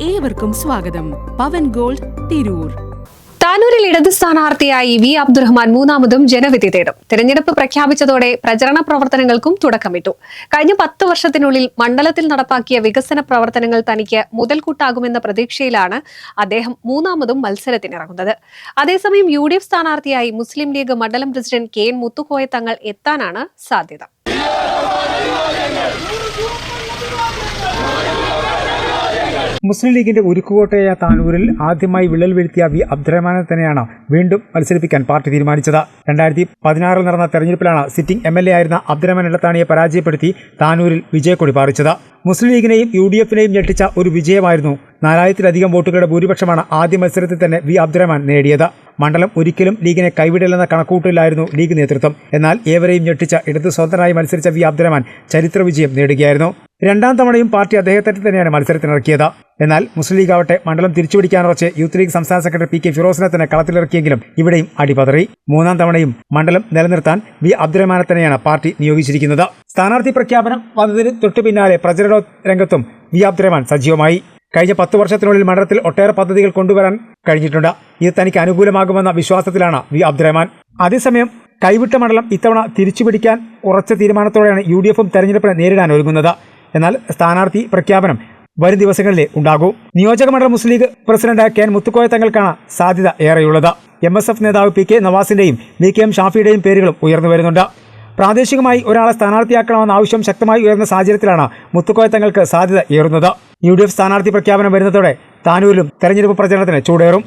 ഏവർക്കും സ്വാഗതം. പവൻ ഗോൾഡ്, തിരൂർ. താനൂരിൽ ഇടത് സ്ഥാനാർത്ഥിയായി വി അബ്ദുറഹ്മാൻ മൂന്നാമതും ജനവിധി തേടും. തെരഞ്ഞെടുപ്പ് പ്രഖ്യാപിച്ചതോടെ പ്രചരണ പ്രവർത്തനങ്ങൾക്കും തുടക്കമിട്ടു. കഴിഞ്ഞ 10 വർഷത്തിനുള്ളിൽ മണ്ഡലത്തിൽ നടപ്പാക്കിയ വികസന പ്രവർത്തനങ്ങൾ തനിക്ക് മുതൽക്കൂട്ടാകുമെന്ന പ്രതീക്ഷയിലാണ് അദ്ദേഹം മൂന്നാമതും മത്സരത്തിനിറങ്ങുന്നത്. അതേസമയം UDF സ്ഥാനാർത്ഥിയായി മുസ്ലിം ലീഗ് മണ്ഡലം പ്രസിഡന്റ് KN മുത്തുക്കോയ തങ്ങൾ എത്താനാണ് സാധ്യത. മുസ്ലിം ലീഗിന്റെ ഉരുക്കുകോട്ടയായ താനൂരിൽ ആദ്യമായി വിള്ളൽ വീഴ്ത്തിയ വി അബ്ദുറഹ്മാനെ തന്നെയാണ് വീണ്ടും മത്സരിപ്പിക്കാൻ പാർട്ടി തീരുമാനിച്ചത്. 2016 നടന്ന തെരഞ്ഞെടുപ്പിലാണ് സിറ്റിംഗ് MLA ആയിരുന്ന അബ്ദുറഹ്മാൻ എടത്താണിയെ പരാജയപ്പെടുത്തി താനൂരിൽ വിജയക്കൊടി പാറിച്ചത്. മുസ്ലിം ലീഗിനെയും UDFനെയും ഞെട്ടിച്ച ഒരു വിജയമായിരുന്നു. 4000-ലധികം വോട്ടുകളുടെ ഭൂരിപക്ഷമാണ് ആദ്യ മത്സരത്തിൽ തന്നെ വി അബ്ദുറഹ്മാൻ നേടിയത്. മണ്ഡലം ഒരിക്കലും ലീഗിനെ കൈവിടില്ലെന്ന കണക്കൂട്ടലിലായിരുന്നു ലീഗ് നേതൃത്വം. എന്നാൽ ഏവരെയും ഞെട്ടിച്ച ഇടതു സ്വതന്ത്രനായി മത്സരിച്ച വി അബ്ദുറഹ്മാൻ ചരിത്ര വിജയം നേടുകയായിരുന്നു. 2ാം തവണയും പാർട്ടി അദ്ദേഹത്തെ തന്നെയാണ് മത്സരത്തിനിറക്കിയത്. എന്നാൽ മുസ്ലിം ലീഗ് ആവട്ടെ മണ്ഡലം തിരിച്ചുപിടിക്കാനുറച്ച് യൂത്ത് ലീഗ് സംസ്ഥാന സെക്രട്ടറി PK ഫിറോസിനെ തന്നെ കളത്തിലിറക്കിയെങ്കിലും ഇവിടെയും അടിപതറി. 3ാം തവണയും മണ്ഡലം നിലനിർത്താൻ വി അബ്ദുറഹ്മാനെ തന്നെയാണ് പാർട്ടി നിയോഗിച്ചിരിക്കുന്നത്. സ്ഥാനാർത്ഥി പ്രഖ്യാപനം വന്നതിന് തൊട്ടു പിന്നാലെ പ്രചരണ രംഗത്തും വി അബ്ദുറഹ്മാൻ സജീവമായി. കഴിഞ്ഞ 10 വർഷത്തിനുള്ളിൽ മണ്ഡലത്തിൽ ഒട്ടേറെ പദ്ധതികൾ കൊണ്ടുവരാൻ കഴിഞ്ഞിട്ടുണ്ട്. ഇത് തനിക്ക് അനുകൂലമാകുമെന്ന വിശ്വാസത്തിലാണ് വി അബ്ദുറഹ്മാൻ. അതേസമയം കൈവിട്ട മണ്ഡലം ഇത്തവണ തിരിച്ചുപിടിക്കാൻ ഉറച്ച തീരുമാനത്തോടെയാണ് UDFും തെരഞ്ഞെടുപ്പിനെ നേരിടാൻ ഒരുങ്ങുന്നത്. എന്നാൽ സ്ഥാനാർത്ഥി പ്രഖ്യാപനം വരും ദിവസങ്ങളിലേ ഉണ്ടാകൂ. നിയോജക മണ്ഡലം മുസ്ലിം ലീഗ് പ്രസിഡന്റ് KN മുത്തുക്കോയ തങ്ങൾക്കാണ് സാധ്യത ഏറെയുള്ളത്. MSF നേതാവ് PK നവാസിന്റെയും VKM ഷാഫിയുടെയും പേരുകളും ഉയർന്നു വരുന്നുണ്ട്. പ്രാദേശികമായി ഒരാളെ സ്ഥാനാർത്ഥിയാക്കണമെന്ന ആവശ്യം ശക്തമായി ഉയർന്ന സാഹചര്യത്തിലാണ് മുത്തുക്കോയ തങ്ങൾക്ക് സാധ്യത ഏറുന്നത്. UDF സ്ഥാനാർത്ഥി പ്രഖ്യാപനം വരുന്നതോടെ താനൂരിലും തെരഞ്ഞെടുപ്പ് പ്രചരണത്തിന് ചൂടേറും.